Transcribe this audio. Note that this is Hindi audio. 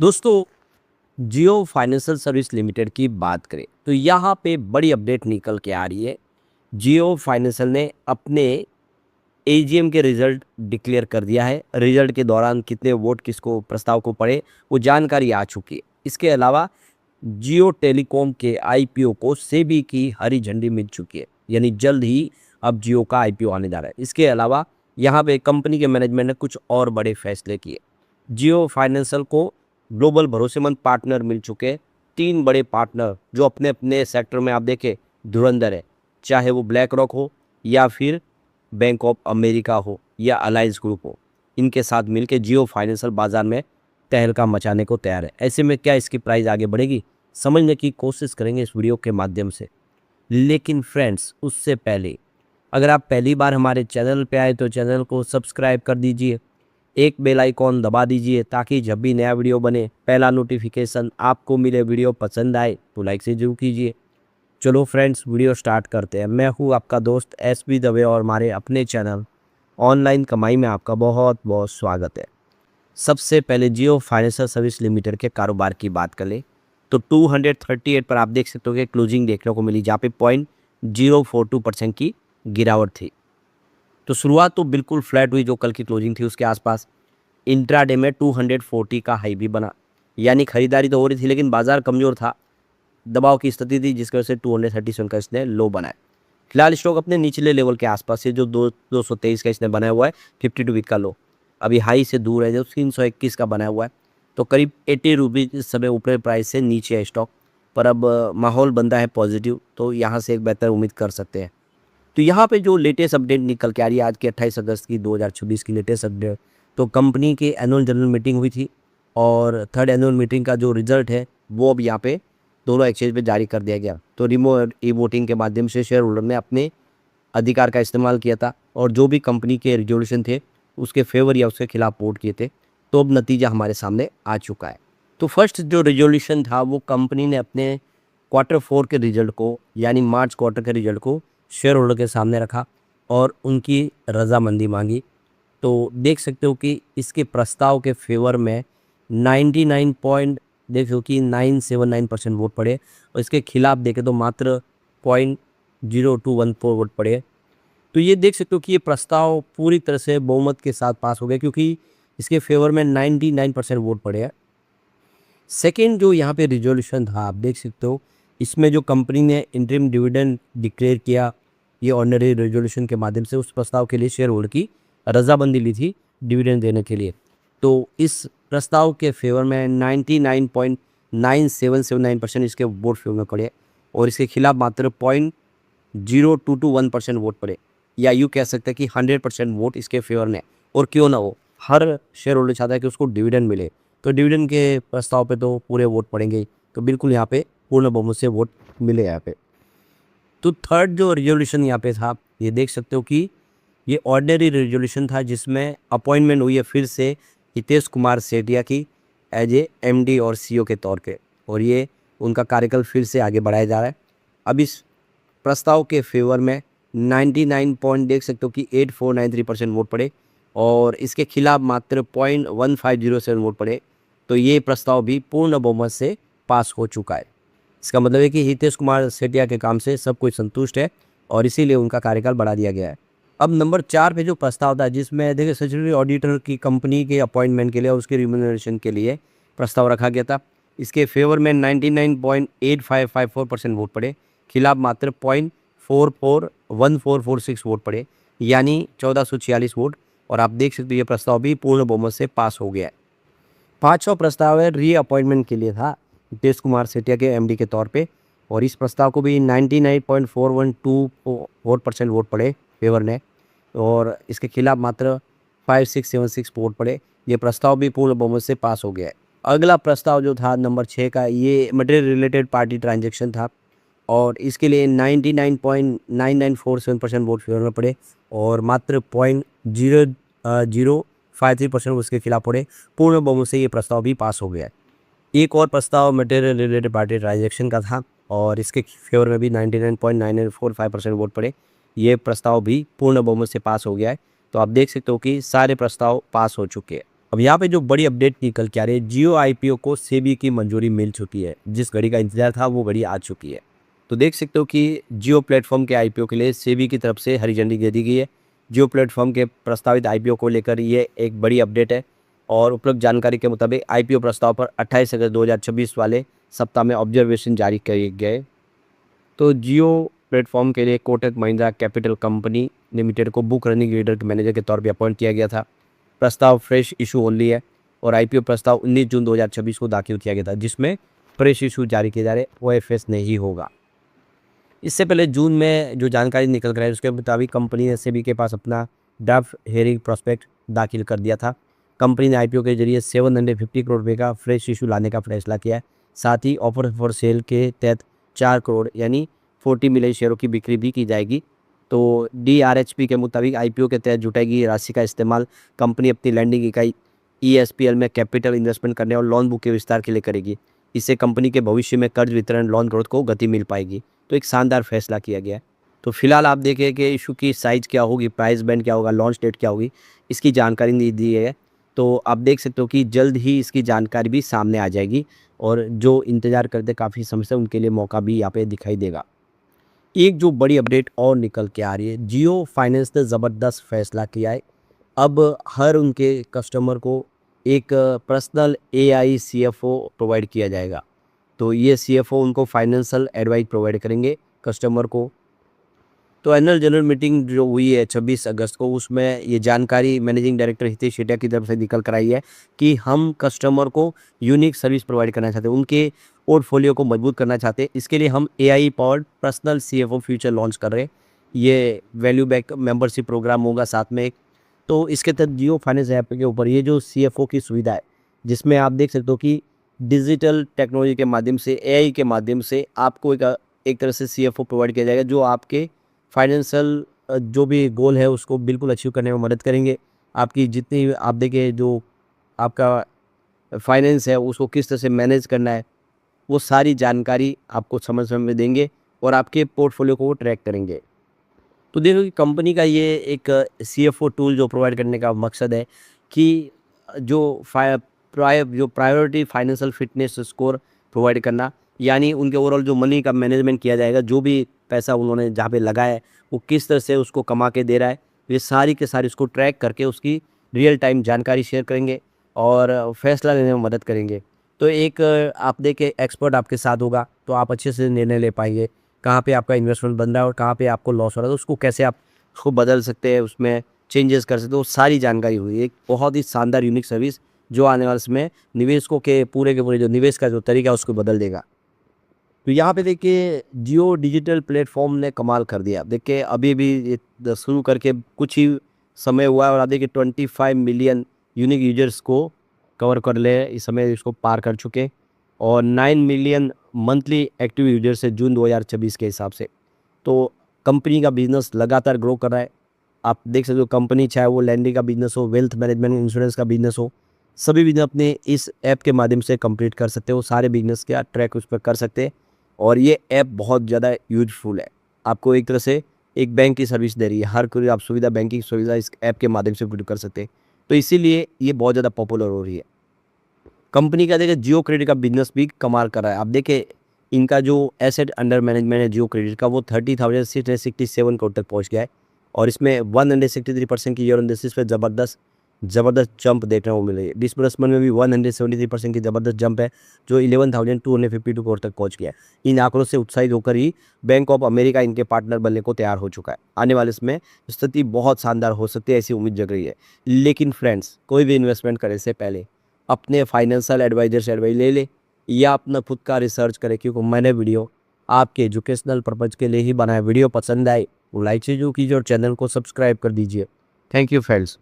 दोस्तों, जियो फाइनेंशियल सर्विस लिमिटेड की बात करें तो यहाँ पे बड़ी अपडेट निकल के आ रही है। जियो फाइनेंशियल ने अपने एजीएम के रिजल्ट डिक्लेयर कर दिया है। रिजल्ट के दौरान कितने वोट किसको प्रस्ताव को पड़े वो जानकारी आ चुकी है। इसके अलावा जियो टेलीकॉम के आईपीओ को सेबी की हरी झंडी मिल चुकी है, यानी जल्द ही अब जियो का आईपीओ आने जा रहा है। इसके अलावा यहाँ पे कंपनी के मैनेजमेंट ने कुछ और बड़े फैसले किए। जियो फाइनेंशियल को ग्लोबल भरोसेमंद पार्टनर मिल चुके हैं। 3 बड़े पार्टनर जो अपने अपने सेक्टर में आप देखें धुरंधर है, चाहे वो ब्लैक रॉक हो या फिर बैंक ऑफ अमेरिका हो या अलायंस ग्रुप हो। इनके साथ मिलकर जियो फाइनेंशियल बाजार में तहलका मचाने को तैयार है। ऐसे में क्या इसकी प्राइस आगे बढ़ेगी, समझने की कोशिश करेंगे इस वीडियो के माध्यम से। लेकिन फ्रेंड्स, उससे पहले अगर आप पहली बार हमारे चैनल पे आए तो चैनल को सब्सक्राइब कर दीजिए, एक बेल आइकॉन दबा दीजिए ताकि जब भी नया वीडियो बने पहला नोटिफिकेशन आपको मिले। वीडियो पसंद आए तो लाइक से जरूर कीजिए। चलो फ्रेंड्स, वीडियो स्टार्ट करते हैं। मैं हूँ आपका दोस्त एसबी दवे और हमारे अपने चैनल ऑनलाइन कमाई में आपका बहुत बहुत स्वागत है। सबसे पहले जियो फाइनेंशियल सर्विस लिमिटेड के कारोबार की बात कर ले तो 238 पर आप देख सकते हो कि क्लोजिंग देखने को मिली, जहाँ पे 0.042% की गिरावट थी। तो शुरुआत तो बिल्कुल फ्लैट हुई जो कल की क्लोजिंग थी उसके आसपास। इंट्राडे में 240 का हाई भी बना, यानी खरीदारी तो हो रही थी लेकिन बाजार कमज़ोर था, दबाव की स्थिति थी, जिसकी वजह से 237 का इसने लो बनाया। फिलहाल स्टॉक अपने निचले लेवल के आसपास है जो 223 का इसने बनाया हुआ है, 52 वीक का लो। अभी हाई से दूर है जो 321 का बनाया हुआ है, तो करीब 80 रुपीज़ इस समय ऊपर प्राइस से नीचे है स्टॉक। पर अब माहौल बनता है पॉजिटिव, तो यहाँ से एक बेहतर उम्मीद कर सकते हैं। तो यहाँ पे जो लेटेस्ट अपडेट निकल के आ रही है आज की 28 अगस्त की 2024 की लेटेस्ट अपडेट, तो कंपनी की एनुअल जनरल मीटिंग हुई थी और थर्ड एनुअल मीटिंग का जो रिजल्ट है वो अब यहाँ पे दोनों एक्सचेंज पे जारी कर दिया गया। तो रिमोट ई वोटिंग के माध्यम से शेयर होल्डर ने अपने अधिकार का इस्तेमाल किया था और जो भी कंपनी के रिजोल्यूशन थे उसके फेवर या उसके खिलाफ वोट किए थे। तो अब नतीजा हमारे सामने आ चुका है। तो फर्स्ट जो रिजोल्यूशन था वो कंपनी ने अपने Q4 के रिजल्ट को, यानी मार्च क्वार्टर के रिजल्ट को शेयर होल्डर के सामने रखा और उनकी रजामंदी मांगी। तो देख सकते हो कि इसके प्रस्ताव के फेवर में 99 पॉइंट देखो कि 979% वोट पड़े और इसके खिलाफ देखें तो मात्र 0.0214 वोट पड़े। तो ये देख सकते हो कि ये प्रस्ताव पूरी तरह से बहुमत के साथ पास हो गया क्योंकि इसके फेवर में 99% वोट पड़े हैं। सेकेंड जो यहाँ पे रिजोल्यूशन था आप देख सकते हो, इसमें जो कंपनी ने इंटरिम डिविडेंड डिक्लेयर किया, ये ऑर्डिनरी रेजोल्यूशन के माध्यम से उस प्रस्ताव के लिए शेयर होल्डर की रजामंदी ली थी डिविडेंड देने के लिए। तो इस प्रस्ताव के फेवर में 99.9779% इसके वोट फेवर में पड़े और इसके खिलाफ मात्र 0.0221% वोट पड़े, या यूँ कह सकते हैं कि 100% वोट इसके फेवर में। और क्यों ना हो, हर शेयर होल्डर चाहता है कि उसको डिविडेंड मिले, तो डिविडेंड के प्रस्ताव पे तो पूरे वोट पड़ेंगे। तो बिल्कुल यहाँ पे पूर्ण बहुमत से वोट मिले यहाँ पे। तो थर्ड जो रिजोल्यूशन यहाँ पे था, ये देख सकते हो कि ये ऑर्डिनरी रिजोल्यूशन था जिसमें अपॉइंटमेंट हुई है फिर से हितेश कुमार सेठिया की एज ए एमडी और सीईओ के तौर पे, और ये उनका कार्यकाल फिर से आगे बढ़ाया जा रहा है। अब इस प्रस्ताव के फेवर में 99 पॉइंट देख सकते हो कि 8493% वोट पड़े और इसके खिलाफ मात्र 0.1507 वोट पड़े। तो ये प्रस्ताव भी पूर्ण बहुमत से पास हो चुका है। इसका मतलब है कि हितेश कुमार सेठिया के काम से सब कोई संतुष्ट है और इसीलिए उनका कार्यकाल बढ़ा दिया गया है। अब नंबर 4 पे जो प्रस्ताव था जिसमें देखिए स्टैट्यूटरी ऑडिटर की कंपनी के अपॉइंटमेंट के लिए और उसके रिम्यूनरेशन के लिए प्रस्ताव रखा गया था। इसके फेवर में 99.8554% वोट पड़े, खिलाफ मात्र 0.441446 वोट पड़े, यानी 1446 वोट। और आप देख सकते हो ये प्रस्ताव भी पूर्ण बहुमत से पास हो गया है। 5वां प्रस्ताव है रीअपॉइंटमेंट के लिए था हितेश कुमार सेठिया के एमडी के तौर पे, और इस प्रस्ताव को भी 99.412% वोट पड़े फेवर ने और इसके खिलाफ मात्र 5676 वोट पड़े। ये प्रस्ताव भी पूर्ण बहुमत से पास हो गया है। अगला प्रस्ताव जो था नंबर 6 का, ये मटेरियल रिलेटेड पार्टी ट्रांजेक्शन था और इसके लिए 99.9947% वोट फेवर में पड़े और मात्र 0.0053% उसके खिलाफ पड़े। पूर्ण बहुमत से ये प्रस्ताव भी पास हो गया है। एक और प्रस्ताव मटेरियल रिलेटेड पार्टी ट्रांजेक्शन का था और इसके फेवर में भी 99.9945% वोट पड़े। ये प्रस्ताव भी पूर्ण बहुमत से पास हो गया है। तो आप देख सकते हो कि सारे प्रस्ताव पास हो चुके हैं। अब यहाँ पे जो बड़ी अपडेट निकल के आ रही है, जियो आईपीओ को सेबी की मंजूरी मिल चुकी है। जिस घड़ी का इंतजार था वो घड़ी आ चुकी है। तो देख सकते हो कि जियो प्लेटफॉर्म के आईपीओ के लिए सेबी की तरफ से हरी झंडी दे दी गई है। जियो प्लेटफॉर्म के प्रस्तावित आईपीओ को लेकर ये एक बड़ी अपडेट है और उपलब्ध जानकारी के मुताबिक आईपीओ प्रस्ताव पर 28 अगस्त 2026 वाले सप्ताह में ऑब्जर्वेशन जारी किए गए। तो जियो प्लेटफॉर्म के लिए Kotak Mahindra capital company limited को बुक रनिंग लीडर के मैनेजर के तौर पर अपॉइंट किया गया था। प्रस्ताव फ्रेश इशू ओनली है और आईपीओ प्रस्ताव 19 जून 2026 को दाखिल किया गया था, जिसमें फ्रेश इशू जारी किए जा रहे ओएफएस नहीं होगा। इससे पहले जून में जो जानकारी निकल कर आई उसके मुताबिक कंपनी ने सेबी के पास अपना ड्राफ्ट हेयरिंग प्रॉस्पेक्ट दाखिल कर दिया था। कंपनी ने आईपीओ के जरिए 750 करोड़ रुपये का फ्रेश इशू लाने का फैसला किया है। साथ ही ऑफर फॉर सेल के तहत 4 करोड़ यानी 40 मिलियन शेयरों की बिक्री भी की जाएगी। तो डीआरएचपी के मुताबिक आईपीओ के तहत जुटाई गई राशि का इस्तेमाल कंपनी अपनी लैंडिंग इकाई ईएसपीएल में कैपिटल इन्वेस्टमेंट करने और लोन बुक के विस्तार के लिए करेगी। इससे कंपनी के भविष्य में कर्ज वितरण लोन ग्रोथ को गति मिल पाएगी। तो एक शानदार फैसला किया गया है। तो फिलहाल आप देखिए कि इशू की साइज़ क्या होगी, प्राइस बैंड क्या होगा, लॉन्च डेट क्या होगी, इसकी जानकारी नहीं दी है। तो आप देख सकते हो कि जल्द ही इसकी जानकारी भी सामने आ जाएगी और जो इंतज़ार करते काफ़ी समय से उनके लिए मौका भी यहाँ पे दिखाई देगा। एक जो बड़ी अपडेट और निकल के आ रही है, जियो फाइनेंस ने ज़बरदस्त फैसला किया है। अब हर उनके कस्टमर को एक पर्सनल एआई सीएफओ प्रोवाइड किया जाएगा। तो ये सीएफओ उनको फाइनेंशियल एडवाइस प्रोवाइड करेंगे कस्टमर को। तो एनुअल जनरल मीटिंग जो हुई है 26 अगस्त को, उसमें ये जानकारी मैनेजिंग डायरेक्टर हितेश शेटिया की तरफ से निकल कर आई है कि हम कस्टमर को यूनिक सर्विस प्रोवाइड करना चाहते हैं, उनके पोर्टफोलियो को मजबूत करना चाहते हैं। इसके लिए हम AI powered personal CFO future launch कर रहे हैं। ये वैल्यू बैक मेंबरशिप प्रोग्राम होगा साथ में एक। तो इसके तहत जियो फाइनेंस ऐप के ऊपर ये जो सीएफओ की सुविधा है, जिसमें आप देख सकते हो कि डिजिटल टेक्नोलॉजी के माध्यम से, एआई के माध्यम से आपको एक तरह से सीएफओ प्रोवाइड किया जाएगा, जो आपके फाइनेंशियल जो भी गोल है उसको बिल्कुल अचीव करने में मदद करेंगे। आपकी जितनी आप देखिए जो आपका फाइनेंस है उसको किस तरह से मैनेज करना है, वो सारी जानकारी आपको समय-समय में देंगे और आपके पोर्टफोलियो को वो ट्रैक करेंगे। तो देखो कि कंपनी का ये एक सीएफओ टूल जो प्रोवाइड करने का मकसद है कि जो priority financial fitness score provide करना, यानी उनके ओवरऑल जो मनी का मैनेजमेंट किया जाएगा, जो भी पैसा उन्होंने जहाँ पे लगाया है वो किस तरह से उसको कमा के दे रहा है, ये सारी के सारी उसको ट्रैक करके उसकी रियल टाइम जानकारी शेयर करेंगे और फैसला लेने में मदद करेंगे। तो एक आप देखिए एक्सपर्ट आपके साथ होगा तो आप अच्छे से निर्णय ले पाएंगे, कहाँ पे आपका इन्वेस्टमेंट बन रहा है और कहाँ पे आपको लॉस हो रहा है, तो उसको कैसे आप उसको बदल सकते हैं, उसमें चेंजेस कर सकते हो, सारी जानकारी हुई। एक बहुत ही शानदार यूनिक सर्विस जो आने वाले समय निवेशकों के पूरे जो निवेश का जो तरीका है उसको बदल देगा। तो यहाँ पे देखिए जियो डिजिटल प्लेटफॉर्म ने कमाल कर दिया। देखिए अभी भी ये शुरू करके कुछ ही समय हुआ है और आप देखिए 25 मिलियन यूनिक यूजर्स को कवर कर ले इस समय इसको पार कर चुके और 9 मिलियन मंथली एक्टिव यूजर्स है जून 2026 के हिसाब से। तो कंपनी का बिजनेस लगातार ग्रो कर रहा है। आप देख सकते हो कंपनी चाहे वो लैंडिंग का बिजनेस हो, वेल्थ मैनेजमेंट, इंश्योरेंस का बिजनेस हो, सभी बिजनेस अपने इस ऐप के माध्यम से कंप्लीट कर सकते हो। सारे बिजनेस का ट्रैक उस पर कर सकते हैं और ये ऐप बहुत ज़्यादा यूजफुल है। आपको एक तरह से एक बैंक की सर्विस दे रही है, हर कोई आप सुविधा, बैंकिंग सुविधा इस ऐप के माध्यम से पूरी कर सकते हैं। तो इसीलिए ये बहुत ज़्यादा पॉपुलर हो रही है। कंपनी का देखिए जियो क्रेडिट का बिजनेस भी कमाल कर रहा है। आप देखिए इनका जो एसेट अंडर मैनेजमेंट है जियो क्रेडिट का, वो 30,667 करोड़ तक पहुंच गया है और इसमें 163% की ईयर ऑन बेसिस पे ज़बरदस्त जंप देखने को मिल रही है। डिसबर्समेंट में भी 173% की ज़बरदस्त जंप है, जो 11,252 करोड़ तक पहुंच गया है। इन आंकड़ों से उत्साहित होकर ही बैंक ऑफ अमेरिका इनके पार्टनर बनने को तैयार हो चुका है। आने वाले इसमें स्थिति बहुत शानदार हो सकती है, ऐसी उम्मीद जग रही है। लेकिन फ्रेंड्स, कोई भी इन्वेस्टमेंट करने से पहले अपने फाइनेंशियल एडवाइजर से एडवाइस ले या अपना खुद का रिसर्च करें, क्योंकि मैंने वीडियो आपके एजुकेशनल पर्पज़ के लिए ही बनाया। वीडियो पसंद आए तो लाइक से जो कीजिए और चैनल को सब्सक्राइब कर दीजिए। Thank you friends.